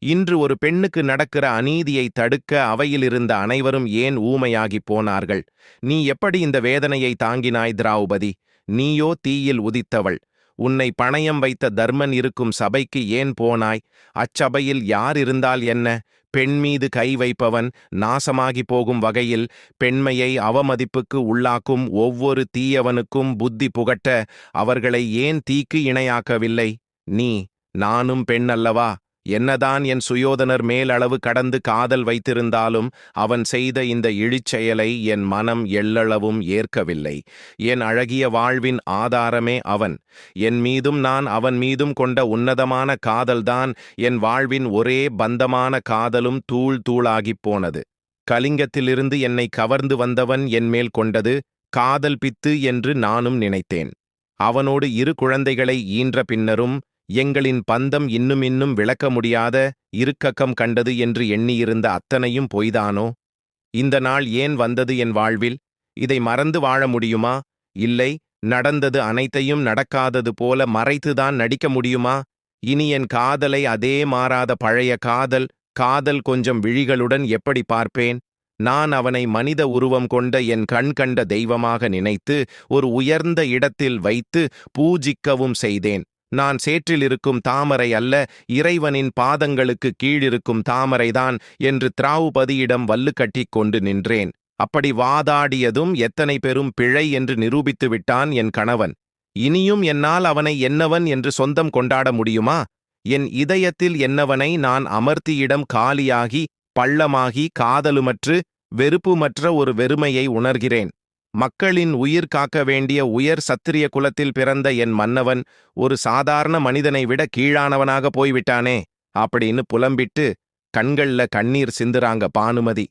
இன்று ஒரு பெண்ணுக்கு நடக்கிற அநீதியை தடுக்க அவையிலிருந்த அனைவரும் ஏன் ஊமையாகிப் போனார்கள்? நீ எப்படி இந்த வேதனையை தாங்கினாய் திராவுபதி? நீயோ தீயில் உதித்தவள். உன்னை பணயம் வைத்த தர்மன் இருக்கும் சபைக்கு ஏன் போனாய்? அச்சபையில் யார் இருந்தால் என்ன? பெண் மீது கை வைப்பவன் நாசமாகி போகும் வகையில் பெண்மையை அவமதிப்புக்கு உள்ளாக்கும் ஒவ்வொரு தீயவனுக்கும் புத்தி புகட்ட அவர்களை ஏன் தீக்கு இணையாக்கவில்லை? நீ, நானும் பெண் அல்லவா? என்னதான் என் சுயோதனர் மேலளவு கடந்து காதல் வைத்திருந்தாலும் அவன் செய்த இந்த இழிச்செயலை என் மனம் எள்ளளவும் ஏற்கவில்லை. என் அழகிய வாழ்வின் ஆதாரமே அவன். என் மீதும் நான் அவன் மீதும் கொண்ட உன்னதமான காதல்தான் என் வாழ்வின் ஒரே பந்தமான காதலும் தூள் தூளாகிப் போனது. கலிங்கத்திலிருந்து என்னை கவர்ந்து வந்தவன் என் மேல் கொண்டது காதல் பித்து என்று நானும் நினைத்தேன். அவனோடு 2 குழந்தைகளை ஈன்ற பின்னரும் எங்களின் பந்தம் இன்னும் விளக்க முடியாத இருக்கக்கம் கண்டது என்று எண்ணியிருந்த அத்தனையும் பொய்தானோ? இந்த நாள் ஏன் வந்தது என் வாழ்வில்? இதை மறந்து வாழ முடியுமா? இல்லை, நடந்தது அனைத்தையும் நடக்காதது போல மறைத்துதான் நடிக்க முடியுமா? இனி என் காதலை அதே மாறாத பழைய காதல் கொஞ்சம் விழிகளுடன் எப்படி பார்ப்பேன்? நான் அவனை மனித உருவம் கொண்ட என் கண் கண்ட தெய்வமாக நினைத்து ஒரு உயர்ந்த இடத்தில் வைத்து பூஜிக்கவும் செய்தேன். நான் சேற்றில் இருக்கும் தாமரை அல்ல, இறைவனின் பாதங்களுக்கு கீழிருக்கும் தாமரைதான் என்று திராவுபதியிடம் வல்லு கட்டிக் கொண்டு நின்றேன். அப்படி வாதாடியதும் எத்தனை பெரும் பிழை என்று நிரூபித்து விட்டான் என் கணவன். இனியும் என்னால் அவனை என்னவன் என்று சொந்தம் கொண்டாட முடியுமா? என் இதயத்தில் என்னவனை நான் அமர்த்தியிடம் காலியாகி பள்ளமாகி காதலுமற்று வெறுப்புமற்ற ஒரு வெறுமையை உணர்கிறேன். மக்களின் உயிர் காக்க வேண்டிய உயர் சத்திரிய குலத்தில் பிறந்த என் மன்னவன் ஒரு சாதாரண மனிதனை விட கீழானவனாக போய்விட்டானே அப்படின்னு புலம்பிட்டு கண்கள்ல கண்ணீர் சிந்துறாங்க பானுமதி.